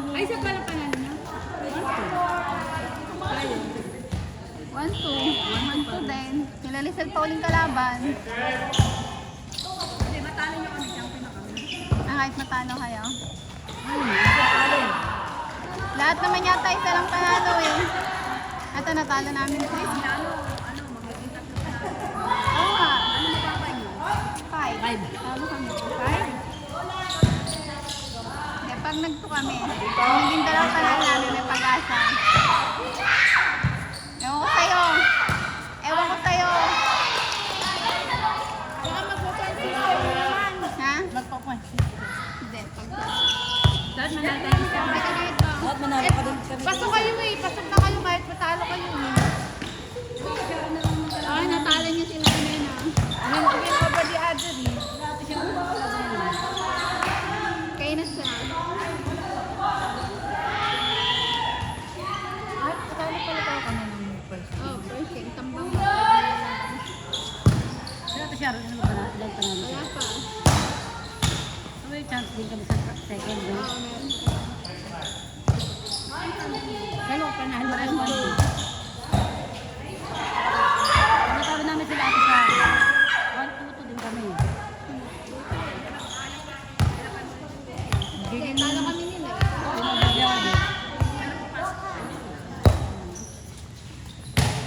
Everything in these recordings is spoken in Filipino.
Ay, sa pala panalo na? 1-2. 1-2 din. Nilalisag pa uling kalaban. Hindi, matalo nyo kami. Champion na kami. Kahit matalo kayo. Lahat naman yata isa lang panalo eh. Ito natalo namin Chris. Magiging tatlo pa natin. Oo nga. Ano mababa nyo? 5. 5. Talo kami. 5. Pag nagto kami, naging dalawang panalo namin may pag-asa. Ewan ko sa'yo. Ewan ko sa'yo. Baka magpo-point system naman. Ha? Magpo-point. Hindi. Lahat manalo tayo sa Hindi ka dito. lahat manalo ka din kami. Pasok kayo eh. Pasok na kayo kahit matalo kayo eh. Ay, natalo niyo sila kanina. Hindi ka ba di other eh? Lahat siya Kayo na siya. at kasali pala tayo kami ng first. Oh, first game. Tambang. Lahat siya rin ano ba na ilang panalo. Wala pa. May chance din kami sa second. Oo, meron. Dalawa panalo ay 1-2. Natalo namin sila ate sa 1-2 din kami. Hindi, talo kami nila.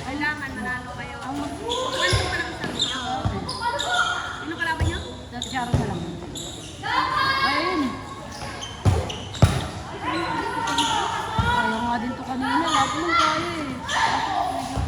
Kailangan manalo kayo. Ano pa lang sa Sino kalaban niyo? Dati Sharon na lang. Ayun. Kaya nga din to kanina. Lahat naman kaya eh.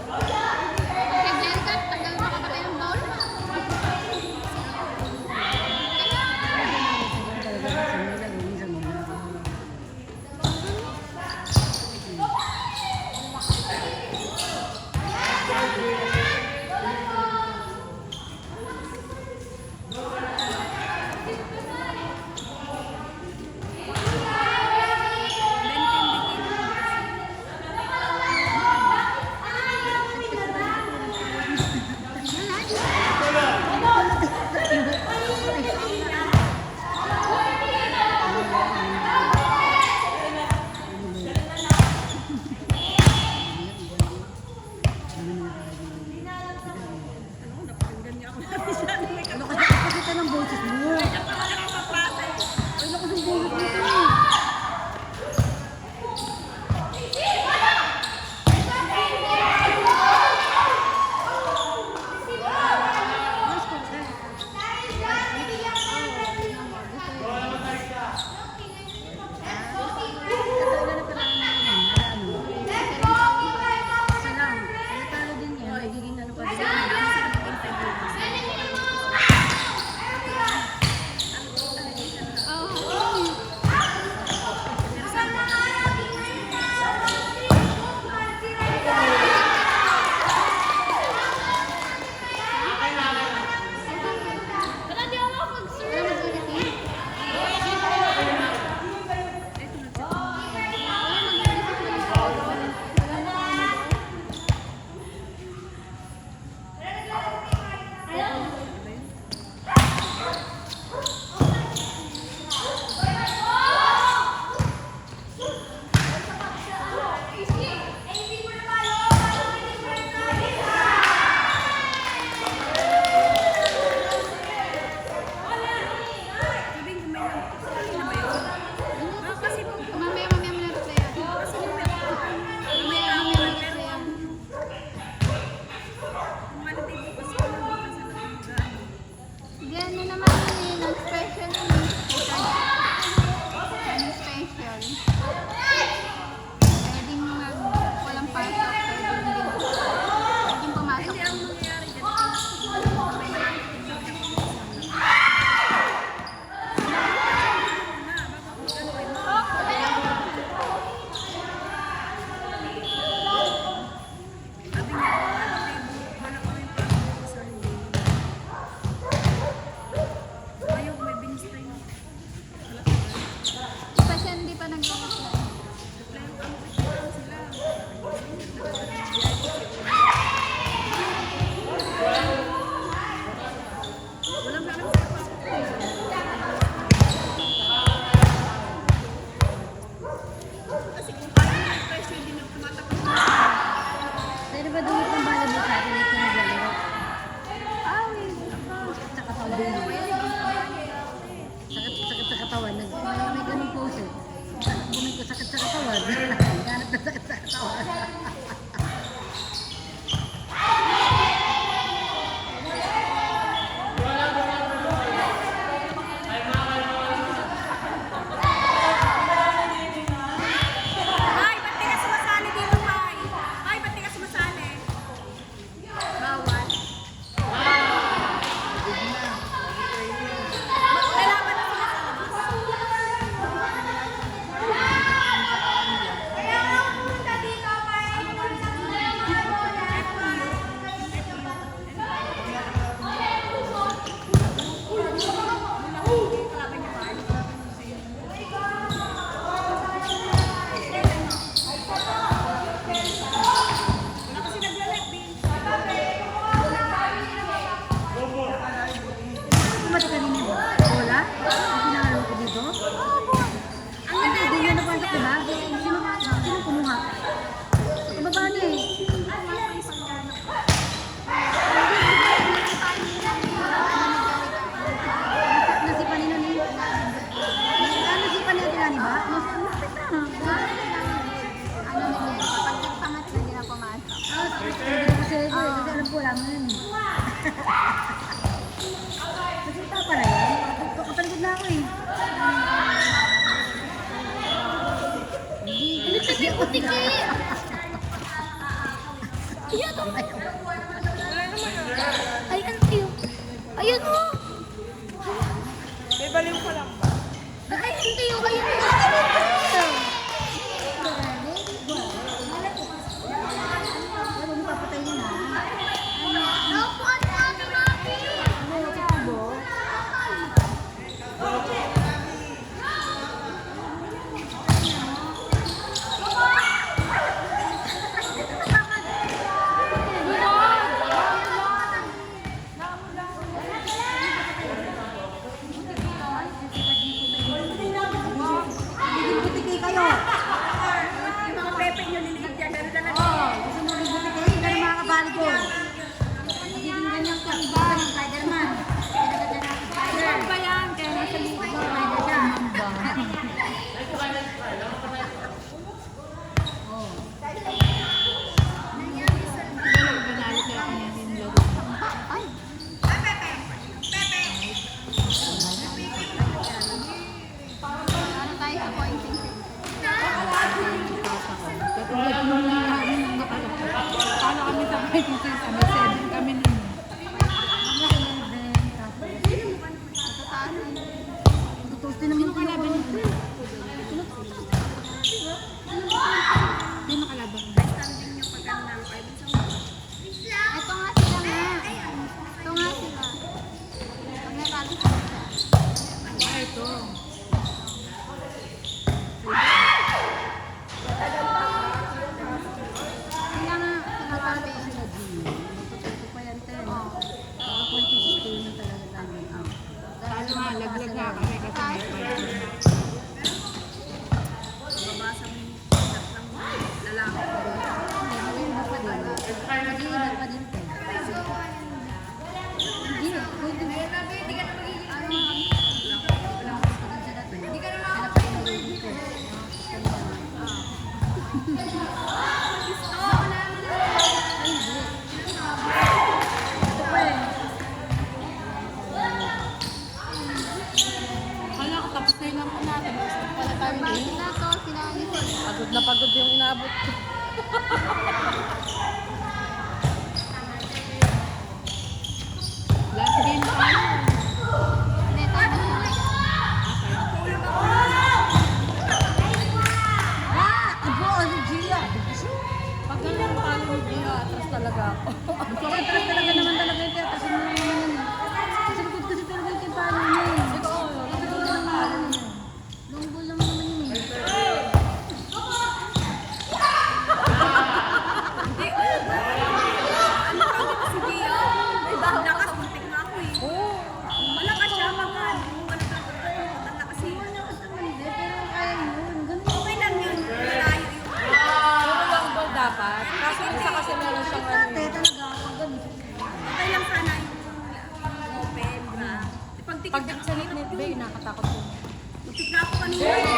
Kay Jerica, tagal makapatay ng ball. Ano kasi ka ng boses mo? Ano kasi ng boses mo? Yan na naman yun, ang special yun. Sakit sa katawan. May ganun pose eh. Bumay ko sakit sa katawan. Ganap na sakit sa katawan. Ay, ba't di ka sumasali dito, Pai? Ay, ba't di ka sumasali? Bawal. Lalaban na sila sa labas. Kaya nga pumunta dito, Pai. Wala kasi naglalak, Bin. Kumati ka rin yun. Wala? Ang pinangalo ko dito? Ang ganda, hindi nyo napasok diba? Sino kumuha? Kababa niya eh. Nasipan nila ni... Nasipan nila nila ni ba? Nasipan na. Ano nila, pag nagpangat na hindi na pumasok. Kasi alam ko lang yun. Nasinta pala yun. Kapaligod na ako eh. Ano kasi utiki? Ayan o. Ay, ano yun? Ayun o. May baliw ka lang ba? Ay, hindi o. Ayun o. Huwag mo papatayin na. Naku, ano natin? Ano, tubo? Butiki kayo. Yung mga pepe nyo liligid yan. Ano na lang? Gusto mo rin butiki? Hindi mga kabali ko. Magiging ganyan ka. Iba ng Spider-Man. Spider ba yan? Kaya nasa ligo. Spider siya. Ay. Ano tayo sa pointing? Paano kami sa may ano, 7 kami nun. Tutos din naman ko laban nito. Hindi makalaban. Ito nga sila nga. Ito nga sila. Pag natalo sila. Ah, ito. Sila nga. Sinasabi. Ito pa yan, te. Baka point yung skill na talaga namin. Paano nga, laglag nga kami kasi may fight. Mabasa mo yung tatlong lalaki. Mag-iingat pa din. Mag-iingat pa din, te. Hindi, pwede. Hindi ka na Kala ko tapos na yung lampo natin. Wala tayong game. Sila to. Sila nga. Pagod na pagod yung inaabot ko. Last game tayo. Hindi, tayo na. Abo, ano, Gia? Pag ganun talo ni Gia, atras talaga ako. Atras talaga naman talaga yung teatras. Ano naman yun? Kasi likod kasi talaga yung timpalo niya eh. Ito, Likod lang naman yun eh. Longgo lang naman yun eh. dikit-dikit. Pagdating sa net, bay, nakatakot ko. Nagtigla ako kanina.